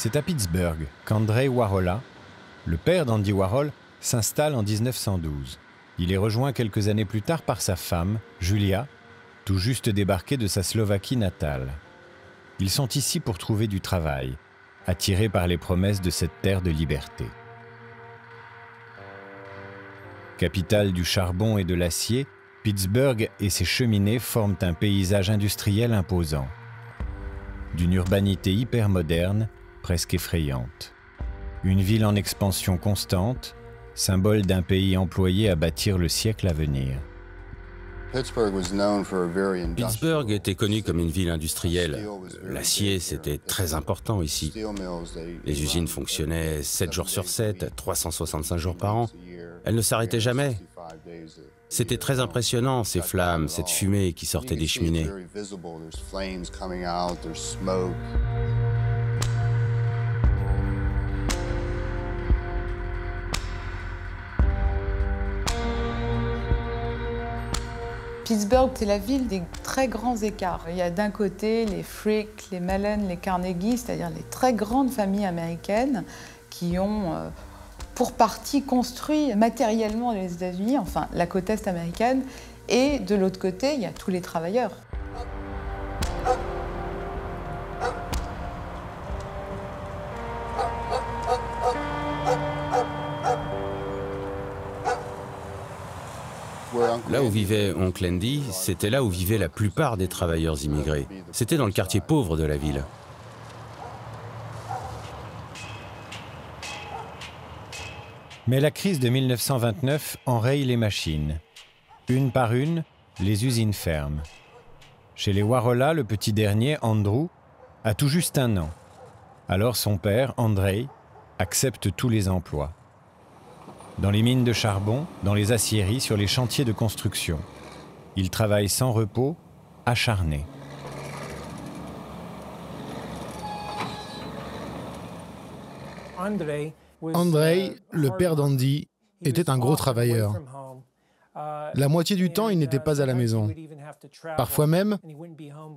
C'est à Pittsburgh qu'Andrei Warhola, le père d'Andy Warhol, s'installe en 1912. Il est rejoint quelques années plus tard par sa femme, Julia, tout juste débarquée de sa Slovaquie natale. Ils sont ici pour trouver du travail, attirés par les promesses de cette terre de liberté. Capitale du charbon et de l'acier, Pittsburgh et ses cheminées forment un paysage industriel imposant, d'une urbanité hyper moderne, presque effrayante. Une ville en expansion constante, symbole d'un pays employé à bâtir le siècle à venir. Pittsburgh était connu comme une ville industrielle. L'acier, c'était très important ici. Les usines fonctionnaient 7 jours sur 7, 365 jours par an. Elles ne s'arrêtaient jamais. C'était très impressionnant, ces flammes, cette fumée qui sortait des cheminées. Pittsburgh, c'est la ville des très grands écarts. Il y a d'un côté les Frick, les Mellon, les Carnegie, c'est-à-dire les très grandes familles américaines qui ont pour partie construit matériellement les États-Unis, enfin la côte est américaine, et de l'autre côté, il y a tous les travailleurs. Là où vivait Oncle Andy, c'était là où vivaient la plupart des travailleurs immigrés. C'était dans le quartier pauvre de la ville. Mais la crise de 1929 enraye les machines. Une par une, les usines ferment. Chez les Warhola, le petit dernier, Andrew, a tout juste 1 an. Alors son père, Andrei, accepte tous les emplois. Dans les mines de charbon, dans les aciéries, sur les chantiers de construction. Il travaille sans repos, acharné. Andrei, le père d'Andy, était un gros travailleur. La moitié du temps, il n'était pas à la maison. Parfois même,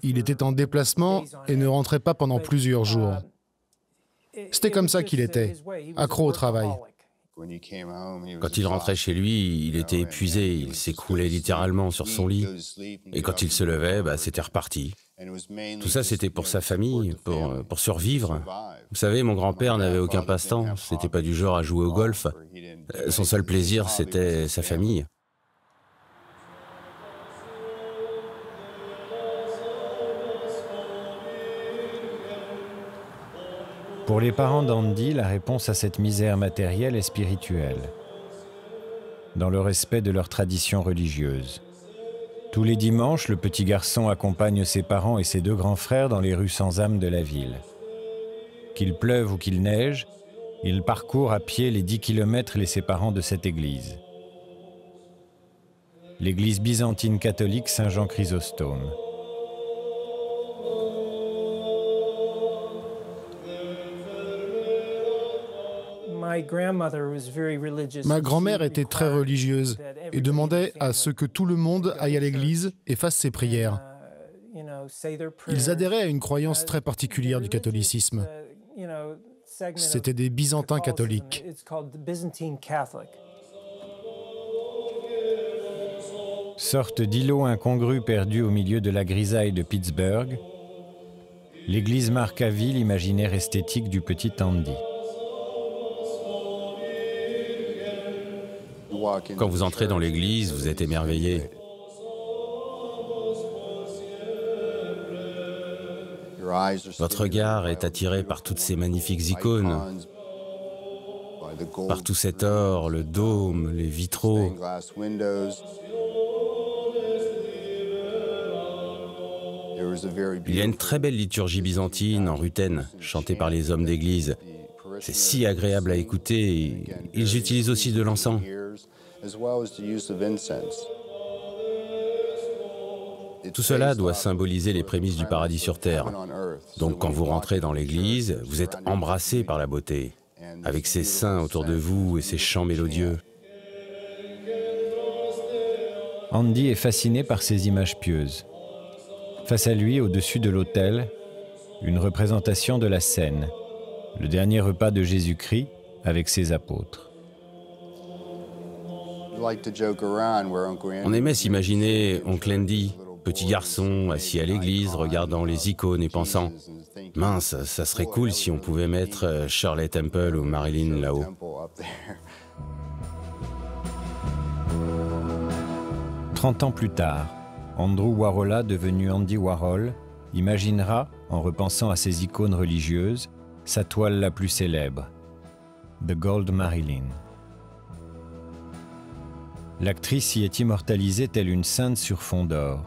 il était en déplacement et ne rentrait pas pendant plusieurs jours. C'était comme ça qu'il était, accro au travail. Quand il rentrait chez lui, il était épuisé, il s'écroulait littéralement sur son lit. Et quand il se levait, c'était reparti. Tout ça, c'était pour sa famille, pour survivre. Vous savez, mon grand-père n'avait aucun passe-temps, c'était pas du genre à jouer au golf. Son seul plaisir, c'était sa famille. Pour les parents d'Andy, la réponse à cette misère matérielle est spirituelle, dans le respect de leur tradition religieuse. Tous les dimanches, le petit garçon accompagne ses parents et ses 2 grands frères dans les rues sans âme de la ville. Qu'il pleuve ou qu'il neige, il parcourt à pied les 10 kilomètres les séparant de cette église. L'église byzantine catholique Saint-Jean Chrysostome. Ma grand-mère était très religieuse et demandait à ce que tout le monde aille à l'église et fasse ses prières. Ils adhéraient à une croyance très particulière du catholicisme. C'était des byzantins catholiques. Sorte d'îlot incongru perdu au milieu de la grisaille de Pittsburgh, l'église marque à vie l'imaginaire esthétique du petit Andy. Quand vous entrez dans l'église, vous êtes émerveillé. Votre regard est attiré par toutes ces magnifiques icônes, par tout cet or, le dôme, les vitraux. Il y a une très belle liturgie byzantine en rutène, chantée par les hommes d'église. C'est si agréable à écouter. Ils utilisent aussi de l'encens. Tout cela doit symboliser les prémices du paradis sur terre. Donc quand vous rentrez dans l'église, vous êtes embrassé par la beauté, avec ses saints autour de vous et ses chants mélodieux. Andy est fasciné par ces images pieuses. Face à lui, au-dessus de l'autel, une représentation de la Seine, le dernier repas de Jésus-Christ avec ses apôtres. On aimait s'imaginer Oncle Andy, petit garçon assis à l'église, regardant les icônes et pensant « Mince, ça serait cool si on pouvait mettre Shirley Temple ou Marilyn là-haut. » 30 ans plus tard, Andrew Warola, devenu Andy Warhol, imaginera, en repensant à ses icônes religieuses, sa toile la plus célèbre, The Gold Marilyn. L'actrice y est immortalisée telle une sainte sur fond d'or,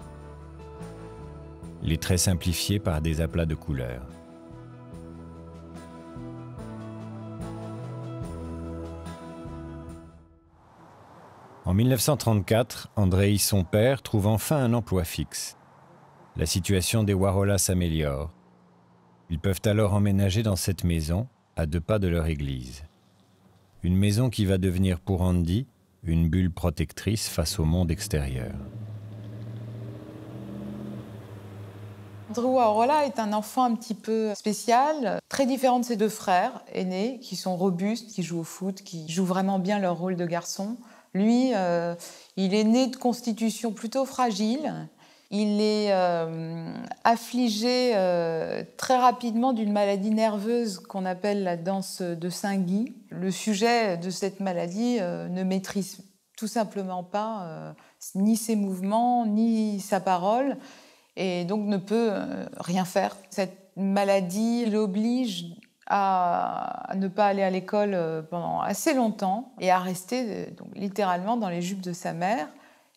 les traits simplifiés par des aplats de couleurs. En 1934, Andrei, son père, trouve enfin un emploi fixe. La situation des Warola s'améliore. Ils peuvent alors emménager dans cette maison, à 2 pas de leur église. Une maison qui va devenir pour Andy une bulle protectrice face au monde extérieur. Andrew Warola est un enfant un petit peu spécial, très différent de ses 2 frères aînés, qui sont robustes, qui jouent au foot, qui jouent vraiment bien leur rôle de garçon. Lui, il est né de constitution plutôt fragile. Il est affligé très rapidement d'une maladie nerveuse qu'on appelle la danse de Saint-Guy. Le sujet de cette maladie ne maîtrise tout simplement pas ni ses mouvements, ni sa parole, et donc ne peut rien faire. Cette maladie l'oblige à ne pas aller à l'école pendant assez longtemps et à rester donc, littéralement dans les jupes de sa mère.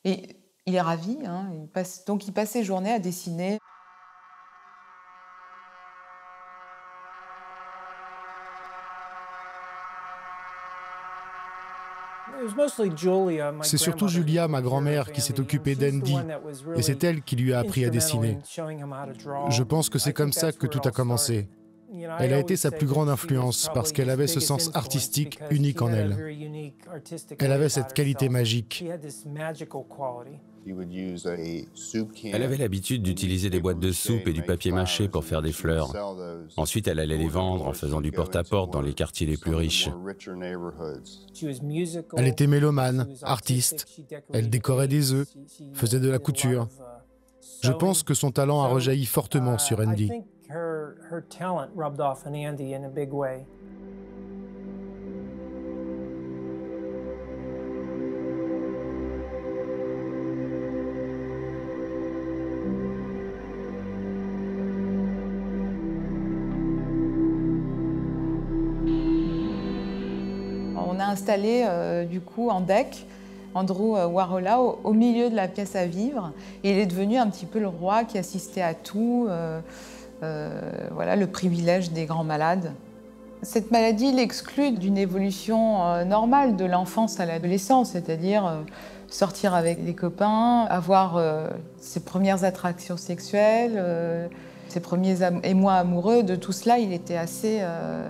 Et il est ravi, hein, il passe ses journées à dessiner. C'est surtout Julia, ma grand-mère, qui s'est occupée d'Andy, et c'est elle qui lui a appris à dessiner. Je pense que c'est comme ça que tout a commencé. Elle a été sa plus grande influence parce qu'elle avait ce sens artistique unique en elle. Elle avait cette qualité magique. Elle avait l'habitude d'utiliser des boîtes de soupe et du papier mâché pour faire des fleurs. Ensuite, elle allait les vendre en faisant du porte-à-porte dans les quartiers les plus riches. Elle était mélomane, artiste. Elle décorait des œufs, faisait de la couture. Je pense que son talent a rejailli fortement sur Andy. Her talent rubbed off on Andy in a big way. On a installé du coup en deck Andrew Warola au milieu de la pièce à vivre, et il est devenu un petit peu le roi qui assistait à tout. Voilà, le privilège des grands malades. Cette maladie l'exclut d'une évolution normale de l'enfance à l'adolescence, c'est-à-dire sortir avec les copains, avoir ses premières attractions sexuelles, ses premiers émois amoureux. De tout cela, il était assez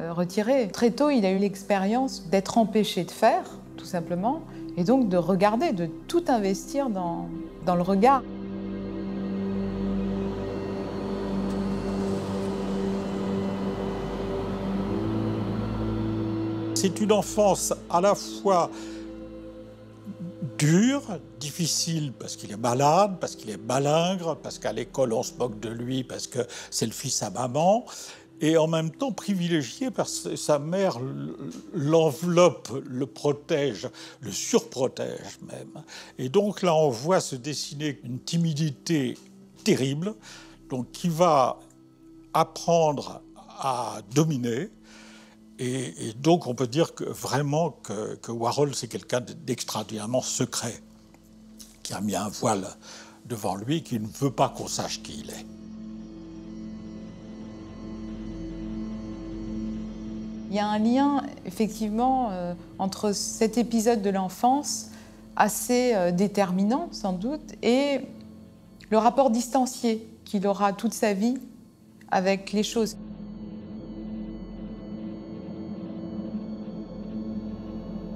retiré. Très tôt, il a eu l'expérience d'être empêché de faire, tout simplement, et donc de regarder, de tout investir dans le regard. C'est une enfance à la fois dure, difficile parce qu'il est malade, parce qu'il est malingre, parce qu'à l'école on se moque de lui, parce que c'est le fils à maman, et en même temps privilégié parce que sa mère l'enveloppe, le protège, le surprotège même. Et donc là on voit se dessiner une timidité terrible, donc qui va apprendre à dominer. Et donc, on peut dire que vraiment que Warhol, c'est quelqu'un d'extraordinairement secret, qui a mis un voile devant lui, qui ne veut pas qu'on sache qui il est. Il y a un lien, effectivement, entre cet épisode de l'enfance, assez déterminant, sans doute, et le rapport distancié qu'il aura toute sa vie avec les choses.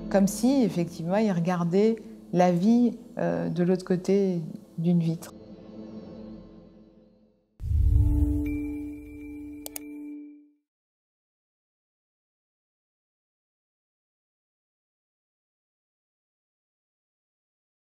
Comme si, effectivement, il regardait la vie de l'autre côté d'une vitre.